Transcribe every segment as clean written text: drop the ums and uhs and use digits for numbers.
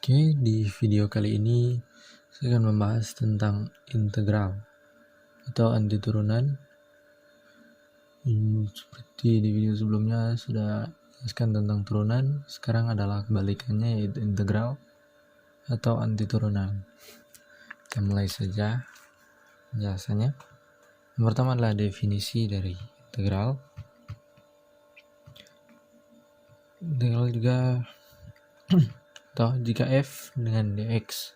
Oke, di video kali ini saya akan membahas tentang integral atau anti turunan. Seperti di video sebelumnya sudah jelaskan tentang turunan, sekarang adalah kebalikannya, yaitu integral atau anti turunan. Kita mulai saja penjelasannya. Yang pertama adalah definisi dari integral. Integral juga atau jika f dengan dx,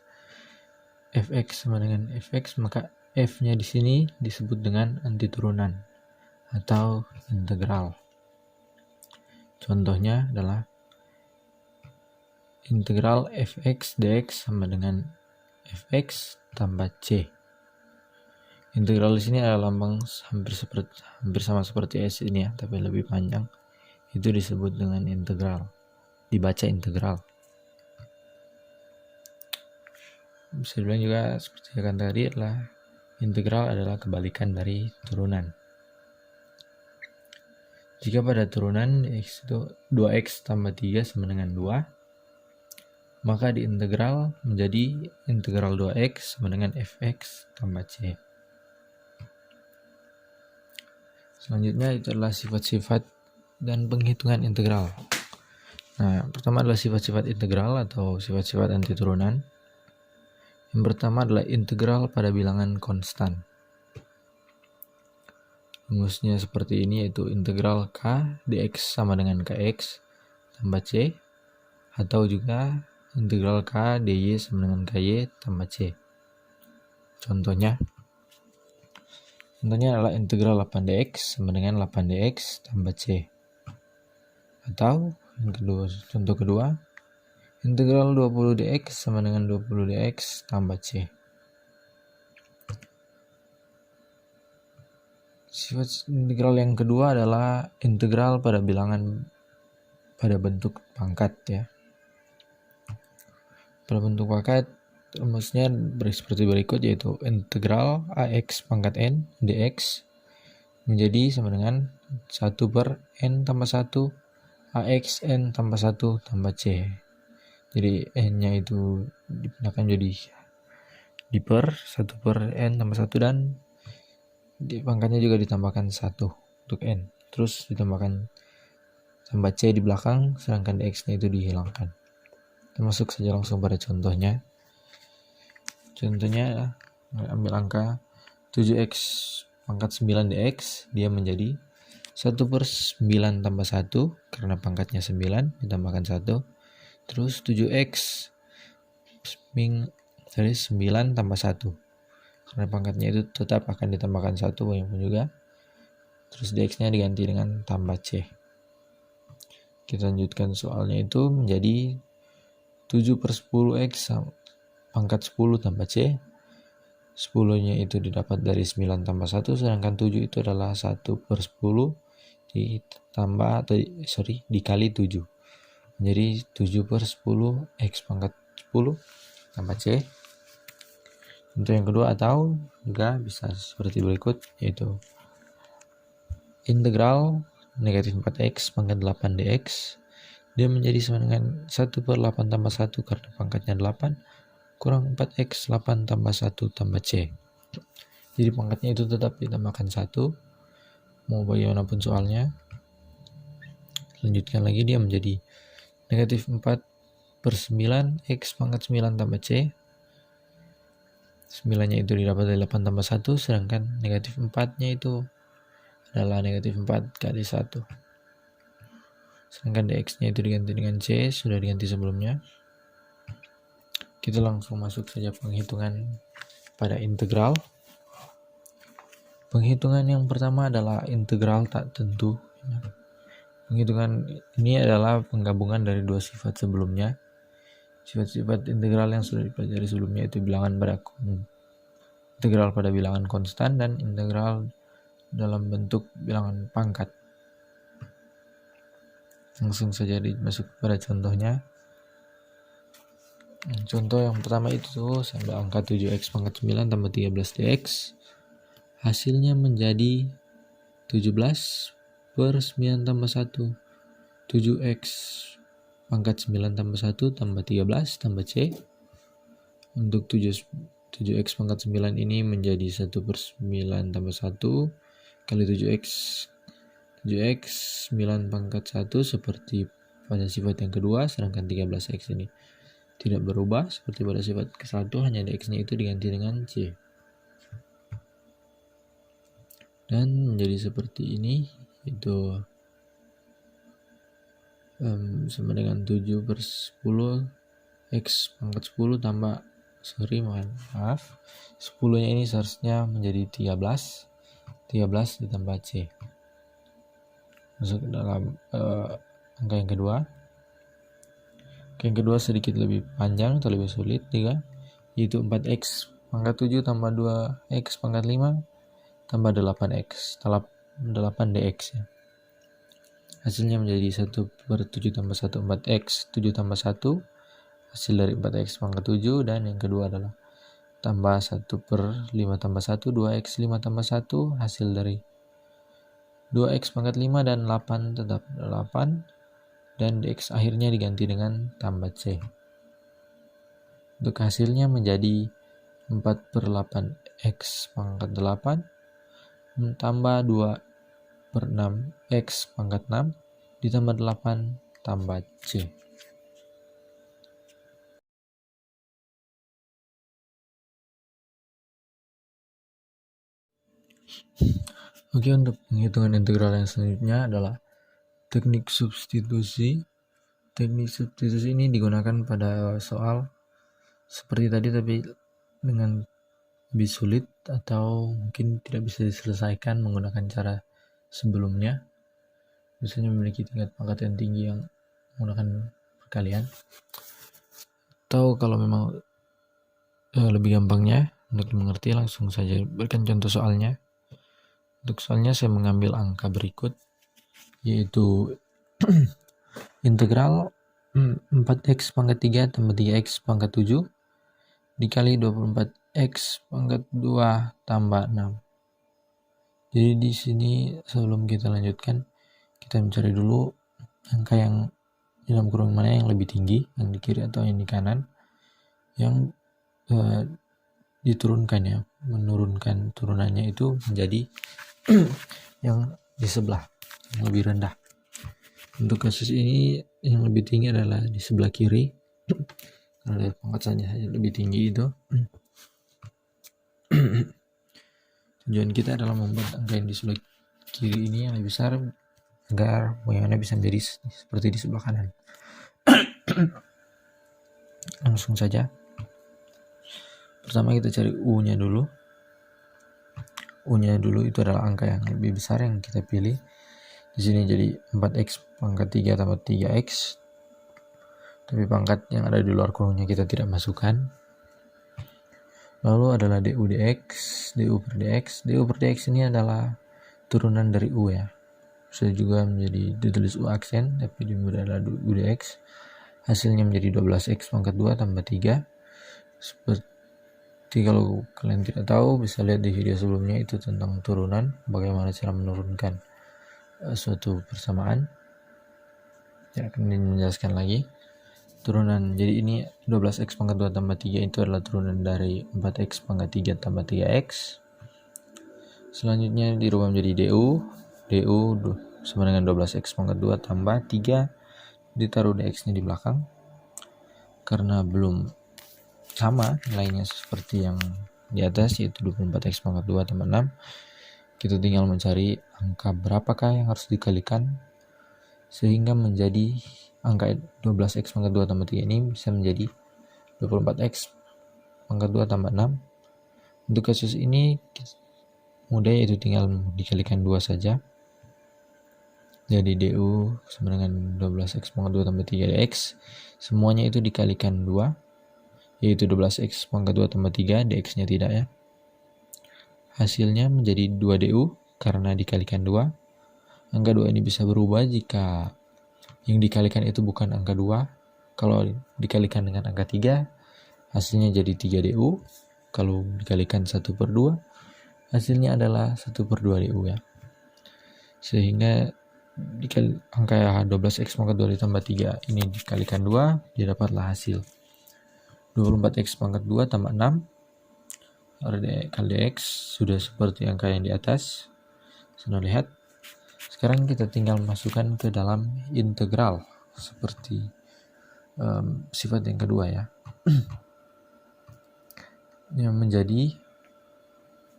fx sama dengan fx, maka f-nya di sini disebut dengan anti turunan atau integral. Contohnya adalah integral fx dx sama dengan fx tambah c. Integral di sini adalah lambang hampir sama seperti s ini ya, tapi lebih panjang. Itu disebut dengan integral. Dibaca integral. Bisa dibilang juga seperti yang tadi adalah integral adalah kebalikan dari turunan. Jika pada turunan x itu 2x tambah 3 sama dengan 2, maka di integral menjadi integral 2x sama dengan fx tambah c. Selanjutnya itu adalah sifat-sifat dan penghitungan integral. Nah, pertama adalah sifat-sifat integral atau sifat-sifat anti turunan. Yang pertama adalah integral pada bilangan konstan. Rumusnya seperti ini, yaitu integral k dx sama dengan kx tambah c, atau juga integral k dy sama dengan ky tambah c. Contohnya adalah integral 8 dx sama dengan 8 dx tambah c. Atau contoh kedua, integral 20 dx sama dengan 20 dx tambah c. Sifat integral yang kedua adalah integral pada bilangan pada bentuk pangkat ya. Pada bentuk pangkat rumusnya seperti berikut, yaitu integral ax pangkat n dx menjadi sama dengan 1 per n tambah 1 ax n tambah 1 tambah c. Jadi n-nya itu dipindahkan jadi di per 1 per n tambah 1, dan di pangkatnya juga ditambahkan 1 untuk n. Terus ditambahkan tambah c di belakang, sedangkan dx-nya itu dihilangkan. Kita masuk saja langsung pada contohnya. Contohnya ambil angka 7x pangkat 9 dx, dia menjadi 1 per 9 tambah 1, karena pangkatnya 9 ditambahkan 1. Terus 7x 9 tambah 1, karena pangkatnya itu tetap akan ditambahkan 1 bagaimanapun juga. Terus dx-nya diganti dengan tambah c. Kita lanjutkan soalnya, itu menjadi 7 per 10x pangkat 10 tambah c. 10-nya itu didapat dari 9 tambah 1, sedangkan 7 itu adalah 1 per 10 dikali 7. Menjadi 7 per 10 x pangkat 10 tambah c. Untuk yang kedua, atau juga bisa seperti berikut, yaitu integral negatif 4x pangkat 8 dx, dia menjadi sama dengan 1 per 8 tambah 1, karena pangkatnya 8, kurang 4x 8 tambah 1 tambah c. Jadi pangkatnya itu tetap ditambahkan 1, mau bagaimanapun soalnya. Lanjutkan lagi, dia menjadi negatif 4 per 9 x pangkat 9 tambah c. 9-nya itu didapat dari 8 tambah 1, sedangkan negatif 4-nya itu adalah negatif 4 kali 1. Sedangkan dx-nya itu diganti dengan c, sudah diganti sebelumnya. Kita langsung masuk saja penghitungan pada integral. Penghitungan yang pertama adalah integral tak tentu. Penghitungan ini adalah penggabungan dari dua sifat sebelumnya. Sifat-sifat integral yang sudah dipelajari sebelumnya, itu integral pada bilangan konstan dan integral dalam bentuk bilangan pangkat. Langsung saja masuk pada contohnya. Contoh yang pertama itu saya ambil angka 7x pangkat 9 tambah 13 dx. Hasilnya menjadi 17 per 9 tambah 1. 7x pangkat 9 tambah 1 tambah 13 tambah C. Untuk 7x pangkat 9 ini menjadi 1/9 tambah 1 kali 7x 9 pangkat 1 seperti pada sifat yang kedua, sedangkan 13x ini tidak berubah seperti pada sifat ke-1, hanya dx nya itu diganti dengan C. Dan menjadi seperti ini, itu sama dengan 7/10 x pangkat 10 tambah 10 nya ini seharusnya menjadi 13 ditambah C. Masuk ke dalam angka yang kedua. Angka yang kedua sedikit lebih panjang atau lebih sulit, 3, yaitu 4x pangkat 7 tambah 2x pangkat 5 tambah 8x 8 dx ya. Hasilnya menjadi 1/7 tambah 1 4x 7 tambah 1 hasil dari 4x pangkat 7, dan yang kedua adalah tambah 1/5 tambah 1 2x 5 tambah 1 hasil dari 2x pangkat 5 dan 8 tetap 8, dan dx akhirnya diganti dengan tambah C. Untuk hasilnya menjadi 4/8x pangkat 8 tambah 2/6x pangkat 6 ditambah 8 tambah C. Oke, untuk penghitungan integral yang selanjutnya adalah teknik substitusi. Teknik substitusi ini digunakan pada soal seperti tadi, tapi dengan lebih sulit atau mungkin tidak bisa diselesaikan menggunakan cara sebelumnya. Biasanya memiliki tingkat pangkat yang tinggi yang menggunakan perkalian. Atau kalau memang lebih gampangnya untuk dimengerti, langsung saja berikan contoh soalnya. Untuk soalnya saya mengambil angka berikut, yaitu integral 4x pangkat 3 tambah 3x pangkat 7 dikali 24x pangkat 2 tambah 6. Jadi di sini sebelum kita lanjutkan, kita mencari dulu angka yang dalam kurung mana yang lebih tinggi, yang di kiri atau yang di kanan, yang diturunkan ya, menurunkan turunannya itu menjadi yang di sebelah yang lebih rendah. Untuk kasus ini yang lebih tinggi adalah di sebelah kiri, karena pangkat saja lebih tinggi itu. Tujuan kita adalah membuat angka yang di sebelah kiri ini yang lebih besar agar bagaimana bisa menjadi seperti di sebelah kanan. Langsung saja. Pertama kita cari U-nya dulu. U-nya dulu itu adalah angka yang lebih besar yang kita pilih. Di sini jadi 4x pangkat 3 tambah 3x. Tapi pangkat yang ada di luar kurungnya kita tidak masukkan. Lalu adalah du dx, du per dx. Du per dx ini adalah turunan dari u ya. Bisa juga menjadi ditulis u aksen, tapi di mudah adalah du dx. Hasilnya menjadi 12x pangkat 2 tambah 3. Seperti kalau kalian tidak tahu, bisa lihat di video sebelumnya, itu tentang turunan, bagaimana cara menurunkan suatu persamaan. Tidak akan menjelaskan lagi turunan. Jadi ini 12x pangkat 2 tambah 3 itu adalah turunan dari 4x pangkat 3 tambah 3x. Selanjutnya dirubah menjadi du sama dengan 12x pangkat 2 tambah 3, ditaruh dx nya di belakang karena belum sama nilainya seperti yang di atas, yaitu 24x pangkat 2 tambah 6. Kita tinggal mencari angka berapakah yang harus dikalikan sehingga menjadi angka 12x pangkat 2 tambah 3 ini bisa menjadi 24x pangkat 2 tambah 6. Untuk kasus ini mudah, yaitu tinggal dikalikan 2 saja. Jadi du sama dengan 12x pangkat 2 tambah 3 dx. Semuanya itu dikalikan 2, yaitu 12x pangkat 2 tambah 3, dx nya tidak ya. Hasilnya menjadi 2 du karena dikalikan 2. Angka 2 ini bisa berubah jika yang dikalikan itu bukan angka 2. Kalau dikalikan dengan angka 3, hasilnya jadi 3 du. Kalau dikalikan 1/2, hasilnya adalah 1/2 du ya. Sehingga dikali angka 12x pangkat 2 ditambah 3 ini dikalikan 2, didapatlah hasil 24x pangkat 2 tambah 6 kali dx sudah seperti angka yang di atas. Sudah lihat. Sekarang kita tinggal masukkan ke dalam integral seperti sifat yang kedua ya. Yang menjadi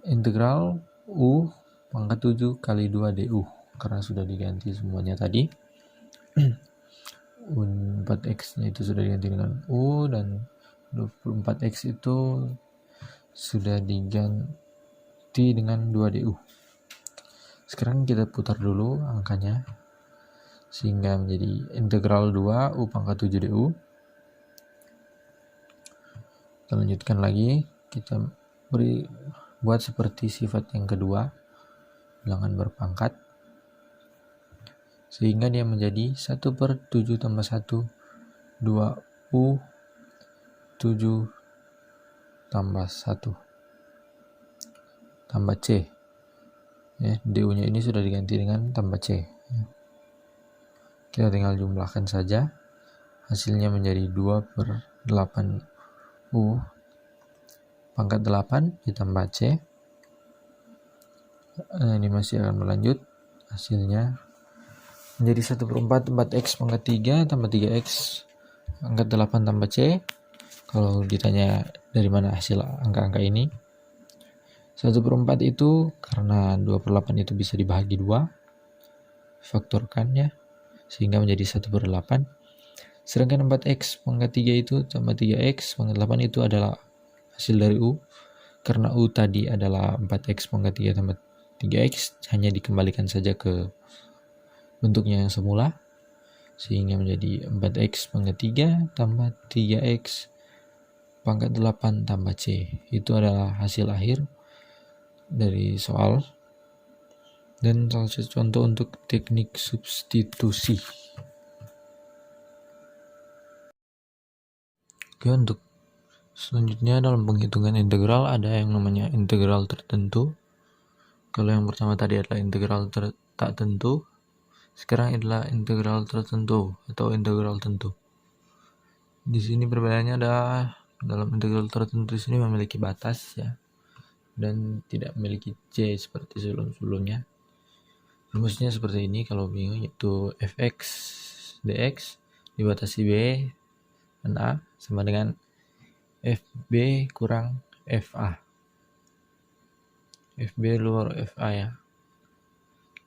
integral u pangkat 7 kali 2 du karena sudah diganti semuanya tadi. 4x nya itu sudah diganti dengan u dan 24x itu sudah diganti dengan 2 du. Sekarang kita putar dulu angkanya sehingga menjadi integral 2 u pangkat 7 du. Kita lanjutkan lagi, kita buat seperti sifat yang kedua, bilangan berpangkat, sehingga dia menjadi 1/7 tambah 1 2u 7 tambah 1 tambah c ya, du nya ini sudah diganti dengan tambah c ya. Kita tinggal jumlahkan saja, hasilnya menjadi 2/8u pangkat 8 ditambah c. Ini masih akan berlanjut, hasilnya menjadi 1/4 4x pangkat 3 tambah 3x pangkat 8 tambah c. Kalau ditanya dari mana hasil angka-angka ini, 1/4 itu karena 2/8 itu bisa dibagi 2, faktorkannya sehingga menjadi 1/8. Sedangkan 4x pangkat 3 itu tambah 3x pangkat 8 itu adalah hasil dari u. Karena u tadi adalah 4x pangkat 3 tambah 3x, hanya dikembalikan saja ke bentuknya yang semula, sehingga menjadi 4x pangkat 3 tambah 3x pangkat 8 tambah c. Itu adalah hasil akhir dari soal dan salah satu contoh untuk teknik substitusi. Oke, untuk selanjutnya dalam penghitungan integral ada yang namanya integral tertentu. Kalau yang pertama tadi adalah integral tak tentu, sekarang adalah integral tertentu atau integral tentu. Di sini perbedaannya adalah dalam integral tertentu di sini memiliki batas ya, dan tidak memiliki c seperti sebelum-sebelumnya. Rumusnya seperti ini kalau bingung, yaitu fx dx dibatasi b dan a sama dengan fb kurang fa. fb luar fa ya.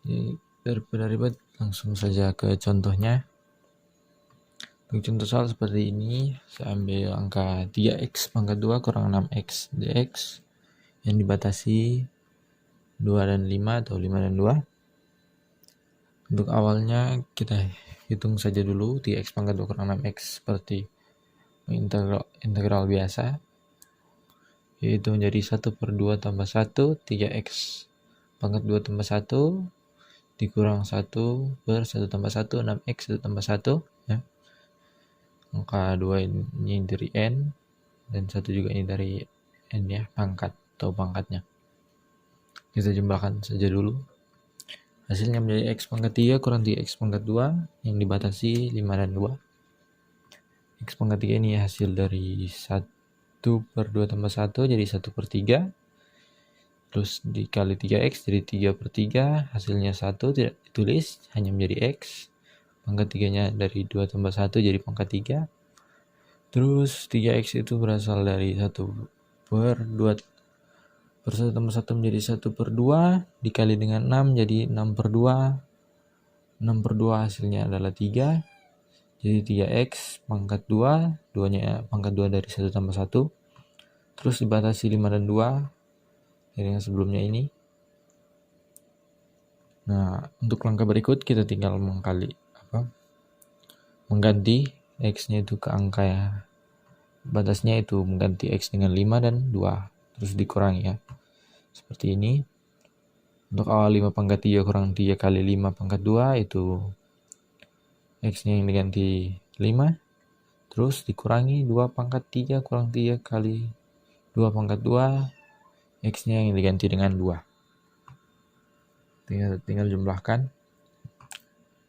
Jadi daripada ribet, langsung saja ke contohnya. Untuk contoh soal seperti ini, saya ambil angka 3x pangkat 2 kurang 6x dx yang dibatasi 2 dan 5 atau 5 dan 2. Untuk awalnya kita hitung saja dulu 3x pangkat 2 kurang 6x seperti integral biasa, yaitu menjadi 1/2 tambah 1 3x pangkat 2 tambah 1 dikurang 1/1 tambah 1 6x 1 tambah 1 ya. Angka 2 ini dari n dan 1 juga ini dari n ya, pangkat atau pangkatnya. Kita jumlahkan saja dulu. Hasilnya menjadi x pangkat 3 kurang 3x pangkat 2 yang dibatasi 5 dan 2. X pangkat 3 ini hasil dari 1/2 tambah 1 jadi 1/3. Terus dikali 3x jadi 3/3, hasilnya 1 tidak ditulis, hanya menjadi x. Pangkat 3 nya dari 2 tambah 1 jadi pangkat 3. Terus 3x itu berasal dari 1/2 per 1 tambah 1 menjadi 1/2 dikali dengan 6 jadi 6/2. 6/2 hasilnya adalah 3. Jadi 3x pangkat 2, 2-nya pangkat 2 dari 1 tambah 1. Terus dibatasi 5 dan 2 dari yang sebelumnya ini. Nah, untuk langkah berikut kita tinggal mengganti x-nya itu ke angka ya. Batasnya itu mengganti x dengan 5 dan 2. Terus dikurangi ya. Seperti ini. Untuk awal 5 pangkat 3 kurang 3 kali 5 pangkat 2 itu x-nya yang diganti 5. Terus dikurangi 2 pangkat 3 kurang 3 kali 2 pangkat 2. X-nya yang diganti dengan 2. Tinggal jumlahkan.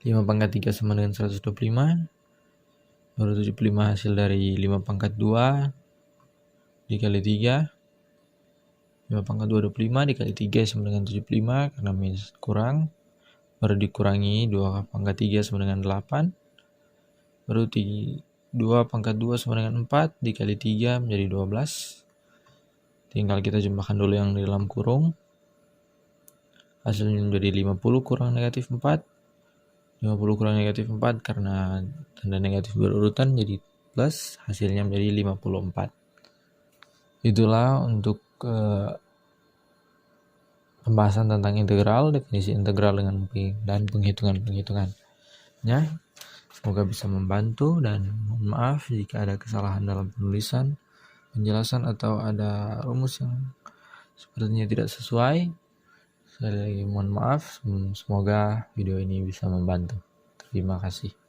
5 pangkat 3 sama dengan 125. Baru 75 hasil dari 5 pangkat 2 dikali 3. 5 pangkat 2 25 dikali 3 sama dengan 75 karena minus kurang. Baru dikurangi 2 pangkat 3 sama dengan 8. Baru 2 pangkat 2 sama dengan 4 dikali 3 menjadi 12. Tinggal kita jumlahkan dulu yang di dalam kurung. Hasilnya menjadi 50 kurang negatif 4. 50 kurang negatif 4 karena tanda negatif berurutan jadi plus. Hasilnya menjadi 54. Itulah untuk pembahasan tentang integral, definisi integral dan penghitungan-penghitungannya. Semoga bisa membantu dan mohon maaf jika ada kesalahan dalam penulisan, penjelasan atau ada rumus yang sepertinya tidak sesuai. Sekali lagi mohon maaf, semoga video ini bisa membantu. Terima kasih.